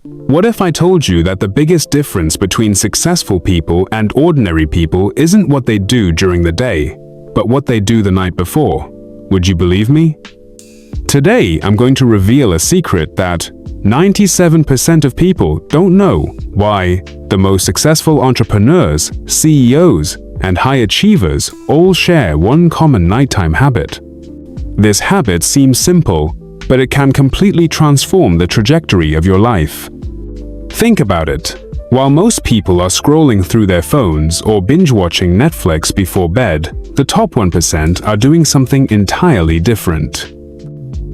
What if I told you that the biggest difference between successful people and ordinary people isn't what they do during the day, but what they do the night before? Would you believe me? Today, I'm going to reveal a secret that 97% of people don't know why the most successful entrepreneurs, CEOs, and high achievers all share one common nighttime habit. This habit seems simple, but it can completely transform the trajectory of your life. Think about it. While most people are scrolling through their phones or binge-watching Netflix before bed, the top 1% are doing something entirely different.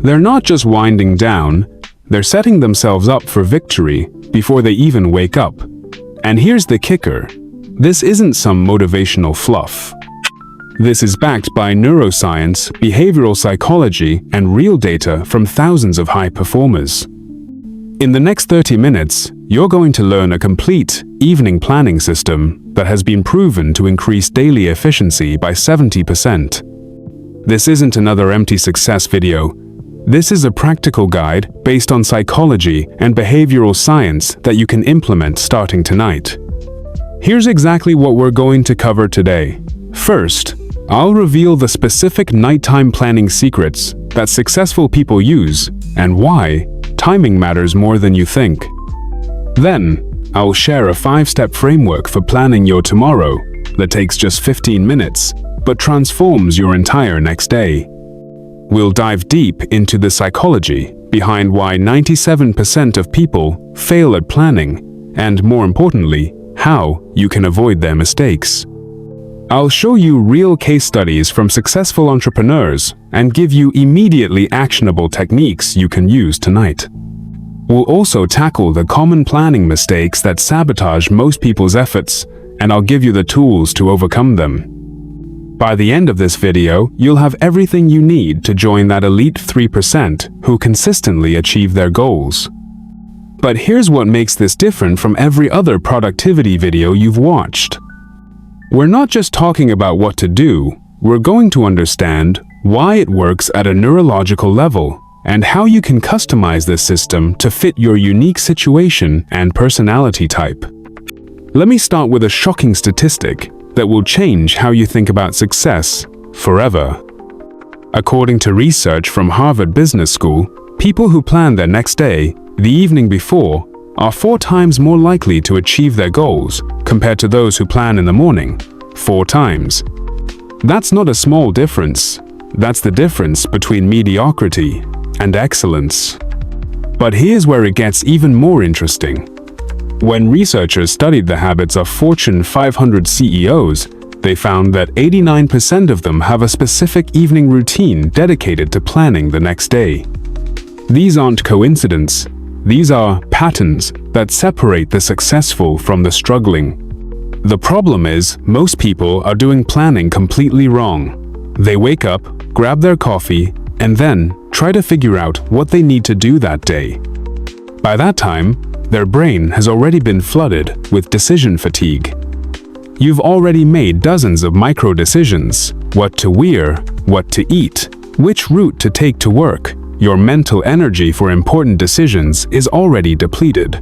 They're not just winding down, they're setting themselves up for victory before they even wake up. And here's the kicker. This isn't some motivational fluff. This is backed by neuroscience, behavioral psychology, and real data from thousands of high performers. In the next 30 minutes, you're going to learn a complete evening planning system that has been proven to increase daily efficiency by 70%. This isn't another empty success video. This is a practical guide based on psychology and behavioral science that you can implement starting tonight. Here's exactly what we're going to cover today. First, I'll reveal the specific nighttime planning secrets that successful people use and why timing matters more than you think. Then, I'll share a 5-step framework for planning your tomorrow that takes just 15 minutes, but transforms your entire next day. We'll dive deep into the psychology behind why 97% of people fail at planning, and more importantly, how you can avoid their mistakes. I'll show you real case studies from successful entrepreneurs and give you immediately actionable techniques you can use tonight. We'll also tackle the common planning mistakes that sabotage most people's efforts, and I'll give you the tools to overcome them. By the end of this video, you'll have everything you need to join that elite 3% who consistently achieve their goals. But here's what makes this different from every other productivity video you've watched. We're not just talking about what to do, we're going to understand why it works at a neurological level and how you can customize this system to fit your unique situation and personality type. Let me start with a shocking statistic that will change how you think about success forever. According to research from Harvard Business School, people who plan their next day the evening before are 4 times more likely to achieve their goals compared to those who plan in the morning, 4 times. That's not a small difference. That's the difference between mediocrity and excellence. But here's where it gets even more interesting. When researchers studied the habits of Fortune 500 CEOs, they found that 89% of them have a specific evening routine dedicated to planning the next day. These aren't coincidence. These are patterns that separate the successful from the struggling. The problem is, most people are doing planning completely wrong. They wake up, grab their coffee, and then try to figure out what they need to do that day. By that time, their brain has already been flooded with decision fatigue. You've already made dozens of micro decisions: what to wear, what to eat, which route to take to work. Your mental energy for important decisions is already depleted.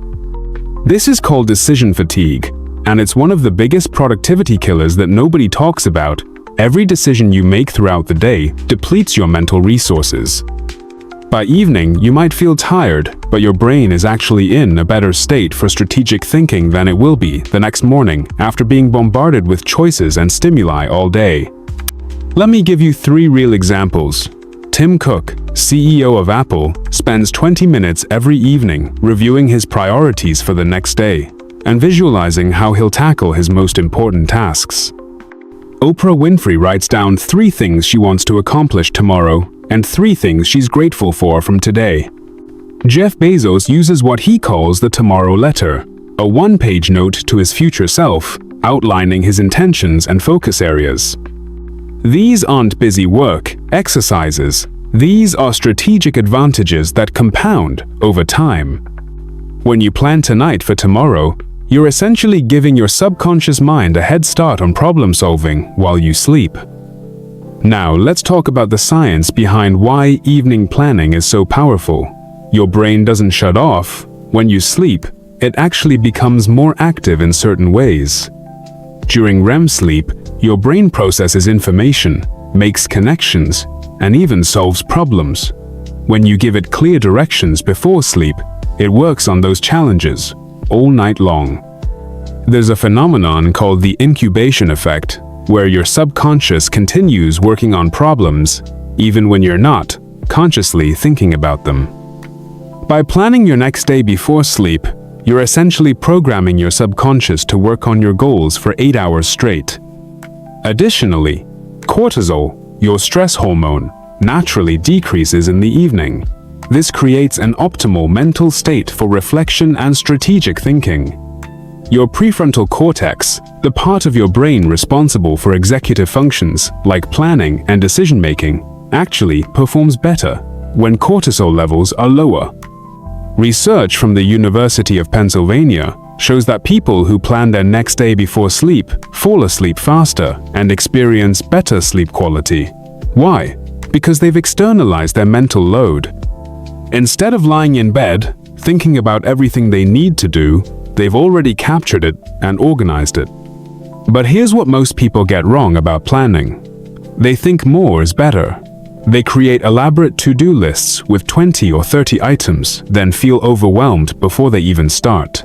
This is called decision fatigue, and it's one of the biggest productivity killers that nobody talks about. Every decision you make throughout the day depletes your mental resources. By evening, you might feel tired, but your brain is actually in a better state for strategic thinking than it will be the next morning after being bombarded with choices and stimuli all day. Let me give you 3 real examples. Tim Cook, CEO of Apple, spends 20 minutes every evening reviewing his priorities for the next day and visualizing how he'll tackle his most important tasks. Oprah Winfrey writes down 3 things she wants to accomplish tomorrow and 3 things she's grateful for from today. Jeff Bezos uses what he calls the tomorrow letter, a 1-page note to his future self, outlining his intentions and focus areas. These aren't busy work exercises. These are strategic advantages that compound over time. When you plan tonight for tomorrow, you're essentially giving your subconscious mind a head start on problem solving while you sleep. Now, let's talk about the science behind why evening planning is so powerful. Your brain doesn't shut off, When you sleep, it actually becomes more active in certain ways. During REM sleep, your brain processes information, makes connections, and even solves problems. When you give it clear directions before sleep, it works on those challenges all night long. There's a phenomenon called the incubation effect, where your subconscious continues working on problems even when you're not consciously thinking about them. By planning your next day before sleep, you're essentially programming your subconscious to work on your goals for 8 hours straight. Additionally, cortisol, your stress hormone, naturally decreases in the evening. This creates an optimal mental state for reflection and strategic thinking. Your prefrontal cortex, the part of your brain responsible for executive functions like planning and decision-making, actually performs better when cortisol levels are lower. Research from the University of Pennsylvania shows that people who plan their next day before sleep fall asleep faster and experience better sleep quality. Why? Because they've externalized their mental load. Instead of lying in bed, thinking about everything they need to do, they've already captured it and organized it. But here's what most people get wrong about planning. They think more is better. They create elaborate to-do lists with 20 or 30 items, then feel overwhelmed before they even start.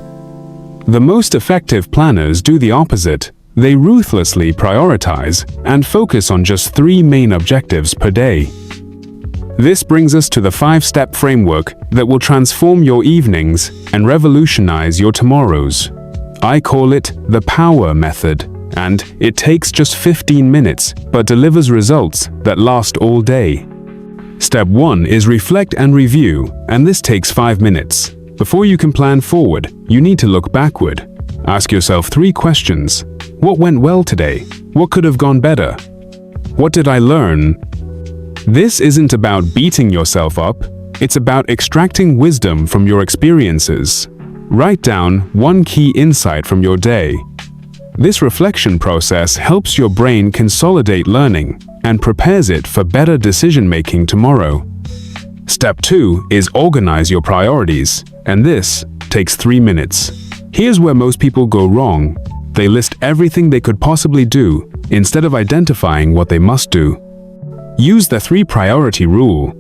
The most effective planners do the opposite. They ruthlessly prioritize and focus on just 3 main objectives per day. This brings us to the 5-step framework that will transform your evenings and revolutionize your tomorrows. I call it the power method, and it takes just 15 minutes but delivers results that last all day. Step 1 is reflect and review, and this takes 5 minutes. Before you can plan forward, you need to look backward. Ask yourself 3 questions. What went well today? What could have gone better? What did I learn? This isn't about beating yourself up, it's about extracting wisdom from your experiences. Write down 1 key insight from your day. This reflection process helps your brain consolidate learning and prepares it for better decision-making tomorrow. Step 2 is organize your priorities, and this takes 3 minutes. Here's where most people go wrong. They list everything they could possibly do instead of identifying what they must do. Use the 3-priority rule.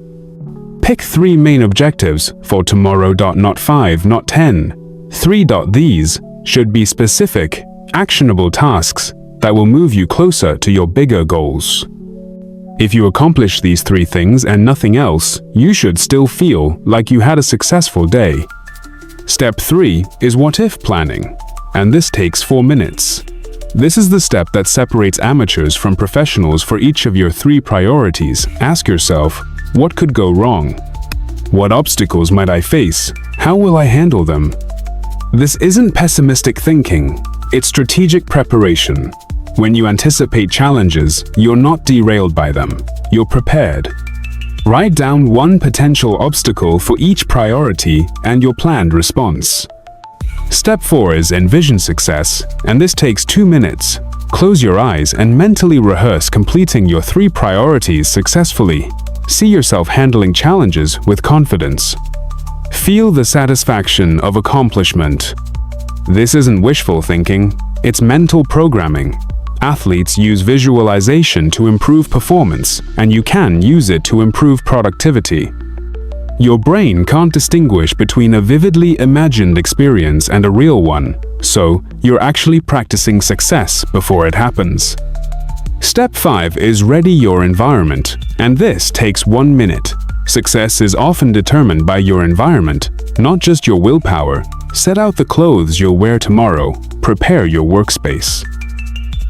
Pick 3 main objectives for tomorrow. Not 5, not 10. 3. These should be specific, actionable tasks that will move you closer to your bigger goals. If you accomplish these 3 things and nothing else, you should still feel like you had a successful day. Step 3 is what-if planning, and this takes 4 minutes. This is the step that separates amateurs from professionals. For each of your 3 priorities, ask yourself, what could go wrong? What obstacles might I face? How will I handle them? This isn't pessimistic thinking, it's strategic preparation. When you anticipate challenges, you're not derailed by them, you're prepared. Write down 1 potential obstacle for each priority and your planned response. Step 4 is envision success, and this takes 2 minutes. Close your eyes and mentally rehearse completing your 3 priorities successfully. See yourself handling challenges with confidence. Feel the satisfaction of accomplishment. This isn't wishful thinking, it's mental programming. Athletes use visualization to improve performance, and you can use it to improve productivity. Your brain can't distinguish between a vividly imagined experience and a real one, so you're actually practicing success before it happens. Step 5 is ready your environment, and this takes 1 minute. Success is often determined by your environment, not just your willpower. Set out the clothes you'll wear tomorrow. Prepare your workspace.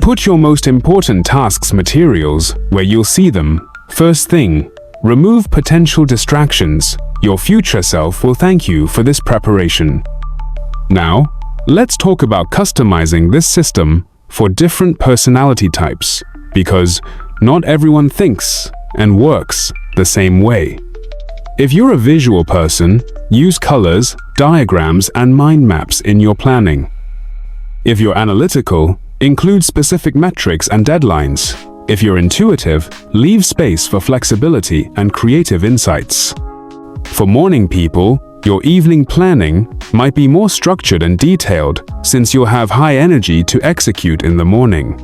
Put your most important tasks' materials where you'll see them. First thing, remove potential distractions. Your future self will thank you for this preparation. Now, let's talk about customizing this system for different personality types, because not everyone thinks and works the same way. If you're a visual person, use colors, diagrams, and mind maps in your planning. If you're analytical, include specific metrics and deadlines. If you're intuitive, leave space for flexibility and creative insights. For morning people, Your evening planning might be more structured and detailed since you'll have high energy to execute in the morning.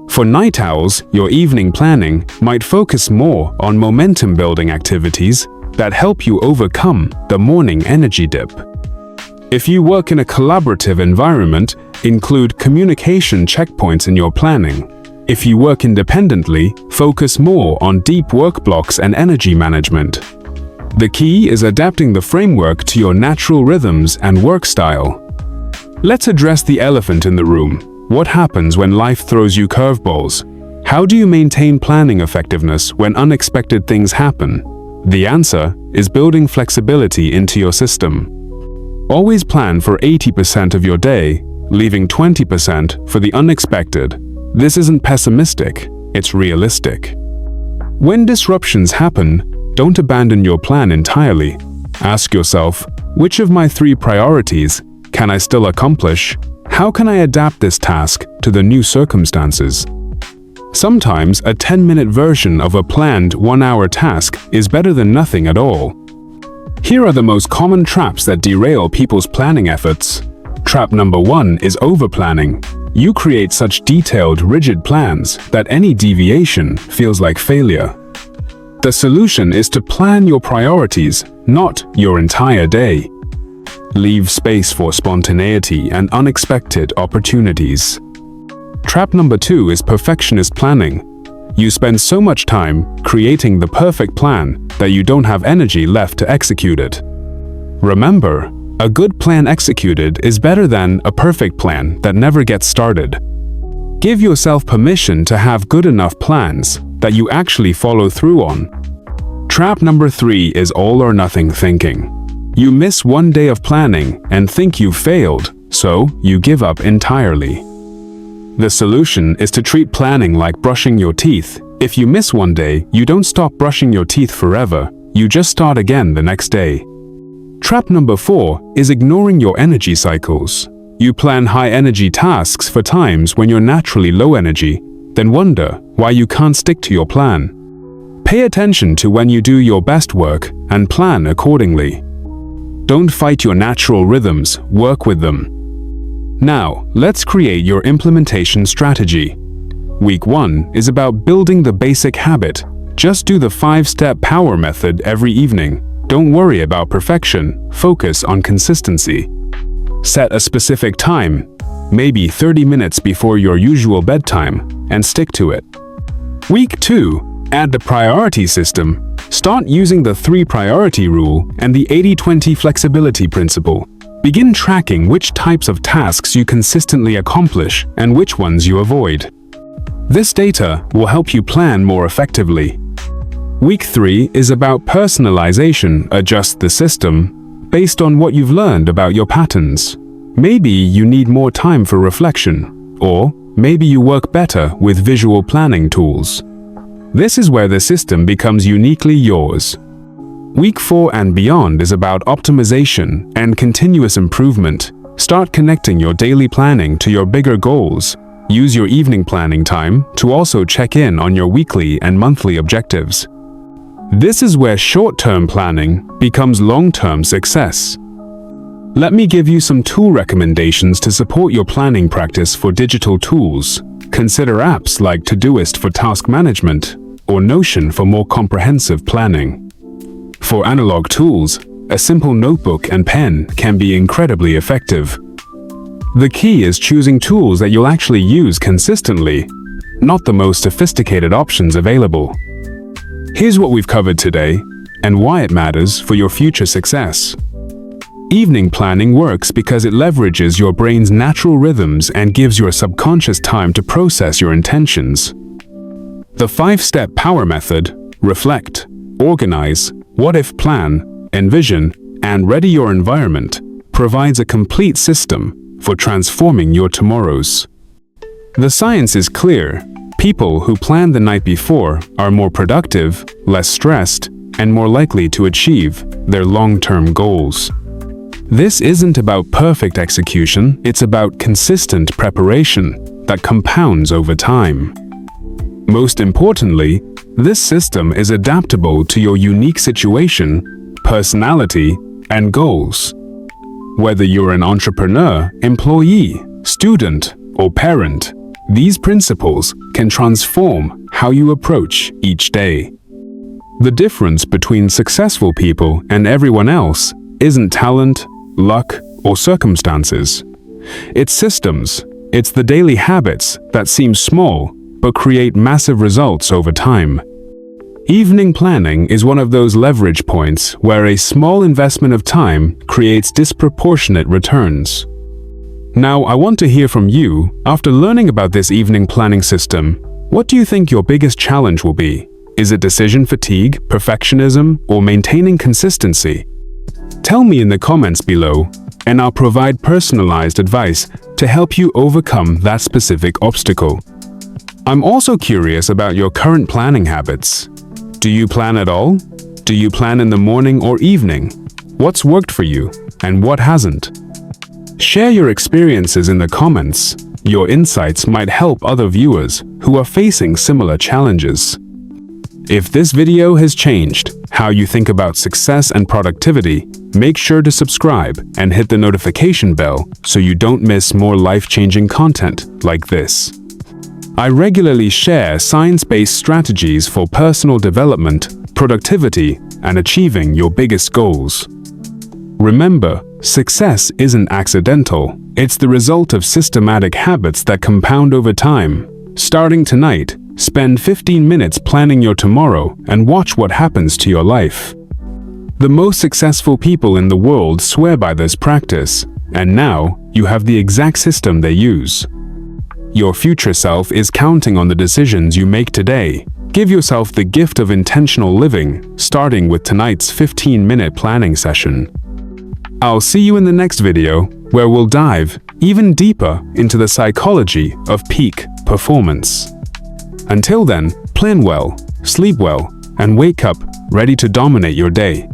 For night owls, your evening planning might focus more on momentum-building activities that help you overcome the morning energy dip. If you work in a collaborative environment, include communication checkpoints in your planning. If you work independently, focus more on deep work blocks and energy management. The key is adapting the framework to your natural rhythms and work style. Let's address the elephant in the room. What happens when life throws you curveballs? How do you maintain planning effectiveness when unexpected things happen? The answer is building flexibility into your system. Always plan for 80% of your day, leaving 20% for the unexpected. This isn't pessimistic, it's realistic. When disruptions happen, don't abandon your plan entirely. Ask yourself, which of my 3 priorities can I still accomplish? How can I adapt this task to the new circumstances? Sometimes a 10-minute version of a planned 1-hour task is better than nothing at all. Here are the most common traps that derail people's planning efforts. Trap number 1 is overplanning. You create such detailed, rigid plans that any deviation feels like failure. The solution is to plan your priorities, not your entire day. Leave space for spontaneity and unexpected opportunities. Trap number 2 is perfectionist planning. You spend so much time creating the perfect plan that you don't have energy left to execute it. Remember, a good plan executed is better than a perfect plan that never gets started. Give yourself permission to have good enough plans that you actually follow through on. Trap number 3 is all or nothing thinking. You miss one day of planning and think you've failed, so you give up entirely. The solution is to treat planning like brushing your teeth. If you miss one day, you don't stop brushing your teeth forever, you just start again the next day. Trap number 4 is ignoring your energy cycles. You plan high-energy tasks for times when you're naturally low energy, then wonder why you can't stick to your plan. Pay attention to when you do your best work and plan accordingly. Don't fight your natural rhythms, work with them. Now, let's create your implementation strategy. Week 1 is about building the basic habit. Just do the 5-step power method every evening. Don't worry about perfection, focus on consistency. Set a specific time, maybe 30 minutes before your usual bedtime, and stick to it. Week 2, add the priority system. Start using the 3-priority rule and the 80-20 flexibility principle. Begin tracking which types of tasks you consistently accomplish and which ones you avoid. This data will help you plan more effectively. Week 3 is about personalization. Adjust the system based on what you've learned about your patterns. Maybe you need more time for reflection, or maybe you work better with visual planning tools. This is where the system becomes uniquely yours. Week 4 and beyond is about optimization and continuous improvement. Start connecting your daily planning to your bigger goals. Use your evening planning time to also check in on your weekly and monthly objectives. This is where short-term planning becomes long-term success. Let me give you some tool recommendations to support your planning practice. For digital tools, consider apps like Todoist for task management or Notion for more comprehensive planning. For analog tools, a simple notebook and pen can be incredibly effective. The key is choosing tools that you'll actually use consistently, not the most sophisticated options available. Here's what we've covered today and why it matters for your future success. Evening planning works because it leverages your brain's natural rhythms and gives your subconscious time to process your intentions. The 5-step power method, reflect, organize, what-if plan, envision, and ready your environment, provides a complete system for transforming your tomorrows. The science is clear. People who plan the night before are more productive, less stressed, and more likely to achieve their long-term goals. This isn't about perfect execution, it's about consistent preparation that compounds over time. Most importantly, this system is adaptable to your unique situation, personality, and goals. Whether you're an entrepreneur, employee, student, or parent, these principles can transform how you approach each day. The difference between successful people and everyone else isn't talent, luck, or circumstances. It's systems. It's the daily habits that seem small but create massive results over time. Evening planning is one of those leverage points where a small investment of time creates disproportionate returns. Now, I want to hear from you. After learning about this evening planning system, what do you think your biggest challenge will be? Is it decision fatigue, perfectionism, or maintaining consistency? Tell me in the comments below, and I'll provide personalized advice to help you overcome that specific obstacle. I'm also curious about your current planning habits. Do you plan at all? Do you plan in the morning or evening? What's worked for you, and what hasn't? Share your experiences in the comments. Your insights might help other viewers who are facing similar challenges. If this video has changed how you think about success and productivity, make sure to subscribe and hit the notification bell so you don't miss more life-changing content like this. I regularly share science-based strategies for personal development, productivity, and achieving your biggest goals. Remember, success isn't accidental. It's the result of systematic habits that compound over time. Starting tonight, spend 15 minutes planning your tomorrow and watch what happens to your life. The most successful people in the world swear by this practice, and now you have the exact system they use. Your future self is counting on the decisions you make today. Give yourself the gift of intentional living, starting with tonight's 15-minute planning session. I'll see you in the next video, where we'll dive even deeper into the psychology of peak performance. Until then, plan well, sleep well, and wake up ready to dominate your day.